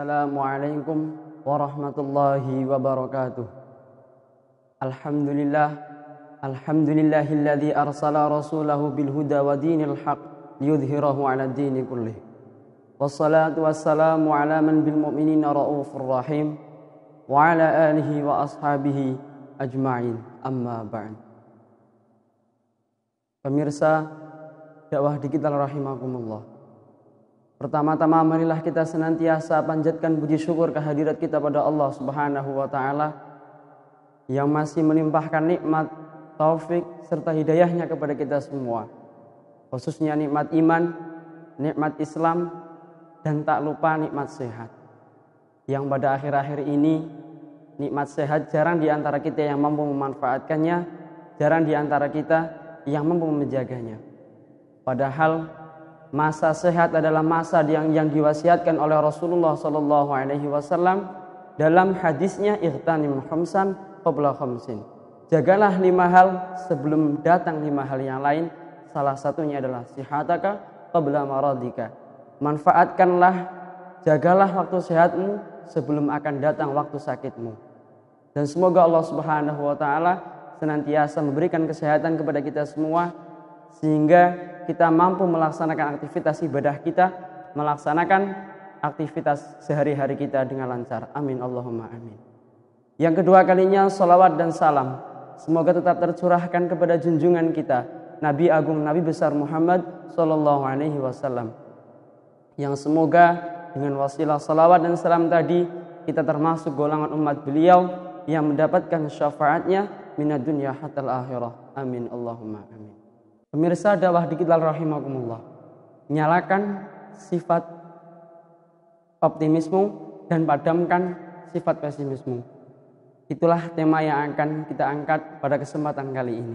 Assalamualaikum warahmatullahi wabarakatuh. Alhamdulillahilladzi arsala rasulahu bil huda wa dinil haq liyudhhirahu 'ala ad-dini kullih. Wassalatu wassalamu 'ala man bil mu'minina raufur rahim wa 'ala alihi wa ashabihi ajma'in. Amma ba'd. Pemirsa dakwah digital rahimakumullah. Pertama-tama marilah kita senantiasa panjatkan puji syukur kehadirat kita pada Allah Subhanahu wa taala yang masih melimpahkan nikmat, taufik serta hidayahnya kepada kita semua. Khususnya nikmat iman, nikmat Islam, dan tak lupa nikmat sehat. Yang pada akhir-akhir ini nikmat sehat jarang di antara kita yang mampu memanfaatkannya, jarang di antara kita yang mampu menjaganya. Padahal masa sehat adalah masa yang diwasiatkan oleh Rasulullah SAW dalam hadisnya ightanim khamsan qabla khamsin. Jagalah 5 hal sebelum datang 5 hal yang lain. Salah satunya adalah sihataka qabla maradika. Manfaatkanlah, jagalah waktu sehatmu sebelum akan datang waktu sakitmu. Dan semoga Allah Subhanahu wa taala senantiasa memberikan kesehatan kepada kita semua sehingga kita mampu melaksanakan aktivitas ibadah kita, melaksanakan aktivitas sehari-hari kita dengan lancar. Amin Allahumma amin. Yang kedua kalinya, salawat dan salam semoga tetap tercurahkan kepada junjungan kita, Nabi Agung, Nabi besar Muhammad sallallahu alaihi wasallam. Yang semoga dengan wasilah salawat dan salam tadi kita termasuk golongan umat beliau yang mendapatkan syafaatnya minad dunya hatal akhirah. Amin Allahumma amin. Pemirsa dakwah digital rahimakumullah, nyalakan sifat optimisme dan padamkan sifat pesimisme. Itulah tema yang akan kita angkat pada kesempatan kali ini.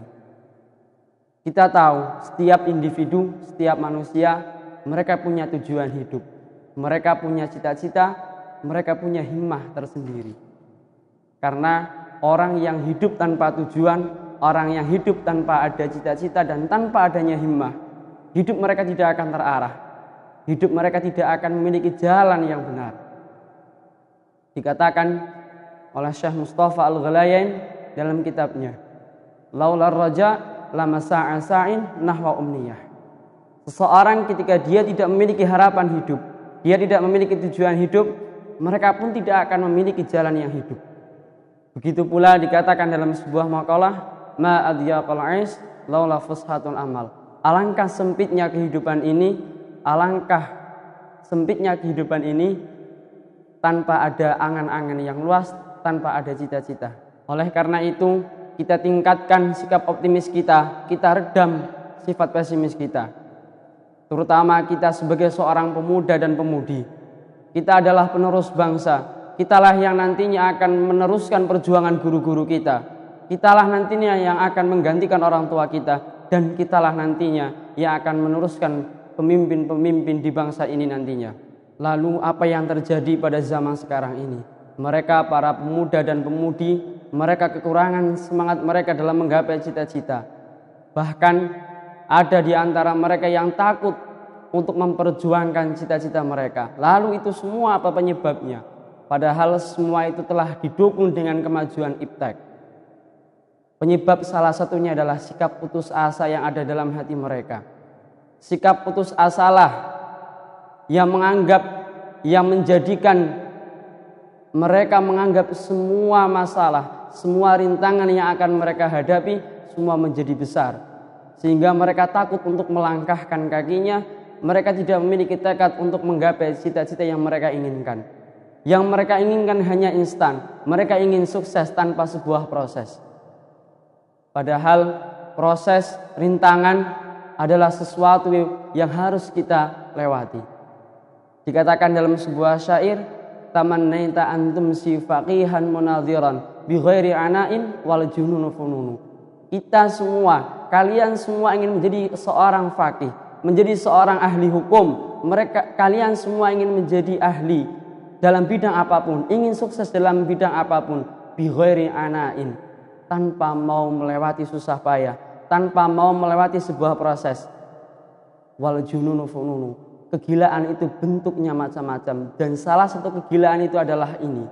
Kita tahu setiap individu, setiap manusia, mereka punya tujuan hidup. Mereka punya cita-cita, mereka punya himmah tersendiri. Karena orang yang hidup tanpa tujuan, orang yang hidup tanpa ada cita-cita dan tanpa adanya himmah, hidup mereka tidak akan terarah. Hidup mereka tidak akan memiliki jalan yang benar. Dikatakan oleh Syekh Mustafa Al-Ghalayain dalam kitabnya, Laular raja lama sa'in nahwa umniyah. Seseorang ketika dia tidak memiliki harapan hidup, dia tidak memiliki tujuan hidup, mereka pun tidak akan memiliki jalan yang hidup. Begitu pula dikatakan dalam sebuah maqalah, ma adyaqal 'ais laula fushatul amal. Alangkah sempitnya kehidupan ini, alangkah sempitnya kehidupan ini tanpa ada angan-angan yang luas, tanpa ada cita-cita. Oleh karena itu, kita tingkatkan sikap optimis kita redam sifat pesimis kita. Terutama kita sebagai seorang pemuda dan pemudi. Kita adalah penerus bangsa. Kitalah yang nantinya akan meneruskan perjuangan guru-guru kita. Kitalah nantinya yang akan menggantikan orang tua kita, dan kitalah nantinya yang akan meneruskan pemimpin-pemimpin di bangsa ini nantinya. Lalu apa yang terjadi pada zaman sekarang ini? Mereka para pemuda dan pemudi, mereka kekurangan semangat mereka dalam menggapai cita-cita. Bahkan ada di antara mereka yang takut untuk memperjuangkan cita-cita mereka. Lalu itu semua apa penyebabnya? Padahal semua itu telah didukung dengan kemajuan iptek. Penyebab salah satunya adalah sikap putus asa yang ada dalam hati mereka. Sikap putus asalah yang menjadikan mereka menganggap semua masalah, semua rintangan yang akan mereka hadapi semua menjadi besar. Sehingga mereka takut untuk melangkahkan kakinya, mereka tidak memiliki tekad untuk menggapai cita-cita yang mereka inginkan. Yang mereka inginkan hanya instan, mereka ingin sukses tanpa sebuah proses. Padahal proses rintangan adalah sesuatu yang harus kita lewati. Dikatakan dalam sebuah syair, tamannaita antum si faqihan munadhiran bi ghairi ana'in wal jununu fununu. Kita semua, kalian semua ingin menjadi seorang faqih, menjadi seorang ahli hukum. Kalian semua ingin menjadi ahli dalam bidang apapun, ingin sukses dalam bidang apapun, bi ghairi ana'in, tanpa mau melewati susah payah, tanpa mau melewati sebuah proses. Wal jununu fununu, kegilaan itu bentuknya macam-macam. Dan salah satu kegilaan itu adalah ini.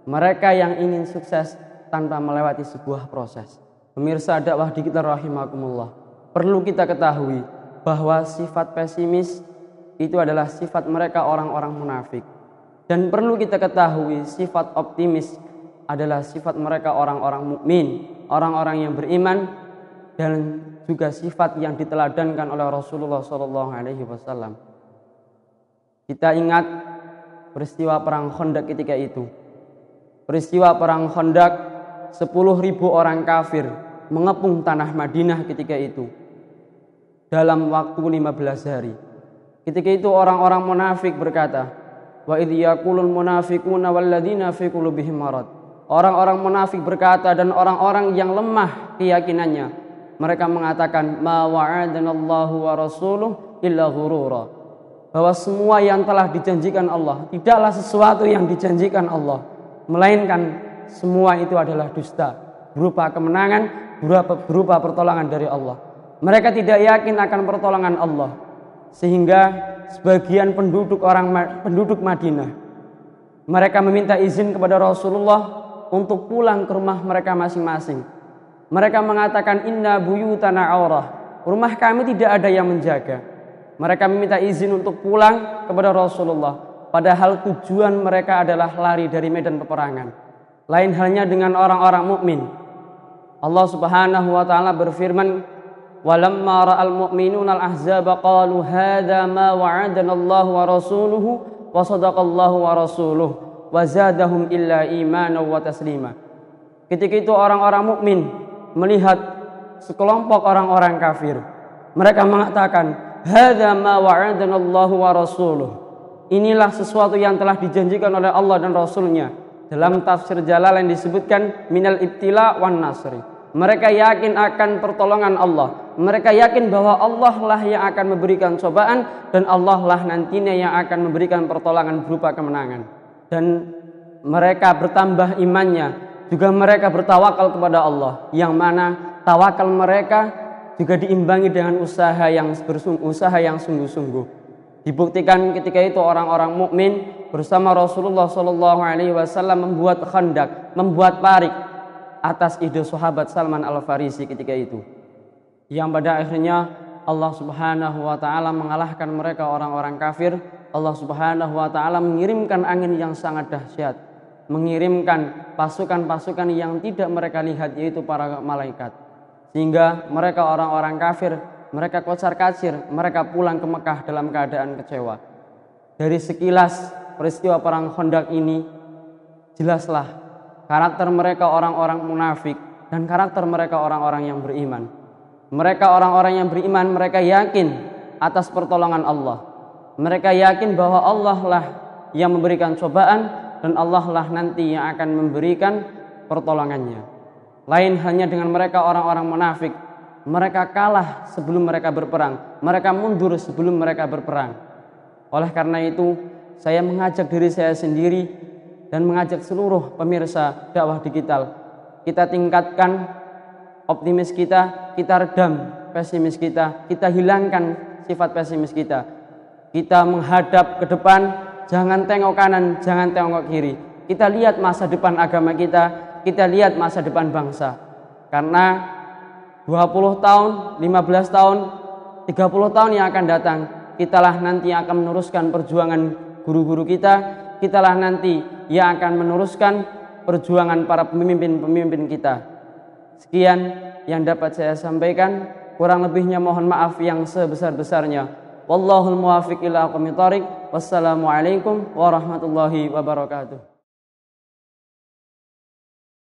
Mereka yang ingin sukses tanpa melewati sebuah proses. Pemirsa dakwah digital rahimakumullah, perlu kita ketahui bahwa sifat pesimis itu adalah sifat mereka orang-orang munafik. Dan perlu kita ketahui sifat optimis adalah sifat mereka orang-orang mukmin, orang-orang yang beriman, dan juga sifat yang diteladankan oleh Rasulullah SAW. Kita ingat peristiwa perang Khandaq ketika itu. Peristiwa perang Khandaq, 10.000 orang kafir mengepung tanah Madinah ketika itu dalam waktu 15 hari. Ketika itu orang-orang munafik berkata, wa idh yaqulul munafiquna walladzina fi qulubihim marad. Orang-orang munafik berkata dan orang-orang yang lemah keyakinannya, mereka mengatakan ma wa'adanallahu wa rasuluhu illa ghurura. Bahwa semua yang telah dijanjikan Allah tidaklah sesuatu yang dijanjikan Allah, melainkan semua itu adalah dusta, berupa kemenangan, berupa pertolongan dari Allah. Mereka tidak yakin akan pertolongan Allah, sehingga sebagian penduduk Madinah, mereka meminta izin kepada Rasulullah untuk pulang ke rumah mereka masing-masing. Mereka mengatakan inna buyutana aurah, rumah kami tidak ada yang menjaga. Mereka meminta izin untuk pulang kepada Rasulullah, padahal tujuan mereka adalah lari dari medan peperangan. Lain halnya dengan orang-orang mukmin. Allah Subhanahu wa taala berfirman, walamma ra'al mu'minuna al-ahzaba qalu hadza ma wa'adana Allah wa rasuluhu wa sadaqallahu wa rasuluhu wa zadahum illa imanan wa taslima. Ketika itu orang-orang mukmin melihat sekelompok orang-orang kafir, mereka mengatakan hadza ma wa'adana Allah wa rasuluhu. Inilah sesuatu yang telah dijanjikan oleh Allah dan Rasulnya. Dalam tafsir Jalalain disebutkan minal ibtila wan nasri. Mereka yakin akan pertolongan Allah. Mereka yakin bahwa Allah lah yang akan memberikan cobaan dan Allah lah nantinya yang akan memberikan pertolongan berupa kemenangan. Dan mereka bertambah imannya. Juga mereka bertawakal kepada Allah. Yang mana tawakal mereka juga diimbangi dengan usaha yang sungguh-sungguh. Dibuktikan ketika itu orang-orang mukmin bersama Rasulullah SAW membuat khandak, membuat parik atas ide sahabat Salman Al-Farisi ketika itu. Yang pada akhirnya Allah Subhanahu wa taala mengalahkan mereka orang-orang kafir. Allah Subhanahu wa taala mengirimkan angin yang sangat dahsyat, mengirimkan pasukan-pasukan yang tidak mereka lihat, yaitu para malaikat. Sehingga mereka orang-orang kafir, mereka kocar-kacir, mereka pulang ke Mekah dalam keadaan kecewa. Dari sekilas peristiwa perang Khandaq ini, jelaslah karakter mereka orang-orang munafik dan karakter mereka orang-orang yang beriman. Mereka orang-orang yang beriman, mereka yakin atas pertolongan Allah. Mereka yakin bahwa Allah lah yang memberikan cobaan dan Allah lah nanti yang akan memberikan pertolongannya. Lain hanya dengan mereka orang-orang munafik. Mereka kalah sebelum mereka berperang. Mereka mundur sebelum mereka berperang. Oleh karena itu, saya mengajak diri saya sendiri dan mengajak seluruh pemirsa dakwah digital. Kita tingkatkan optimis kita redam pesimis kita hilangkan sifat pesimis kita. Kita menghadap ke depan, jangan tengok kanan, jangan tengok kiri. Kita lihat masa depan agama kita lihat masa depan bangsa. Karena 20 tahun, 15 tahun, 30 tahun yang akan datang, kitalah nanti yang akan meneruskan perjuangan guru-guru kitalah nanti yang akan meneruskan perjuangan para pemimpin-pemimpin kita. Sekian yang dapat saya sampaikan, kurang lebihnya mohon maaf yang sebesar-besarnya. Wallahul muwaffiq ila aqwamit thoriq. Wassalamualaikum warahmatullahi wabarakatuh.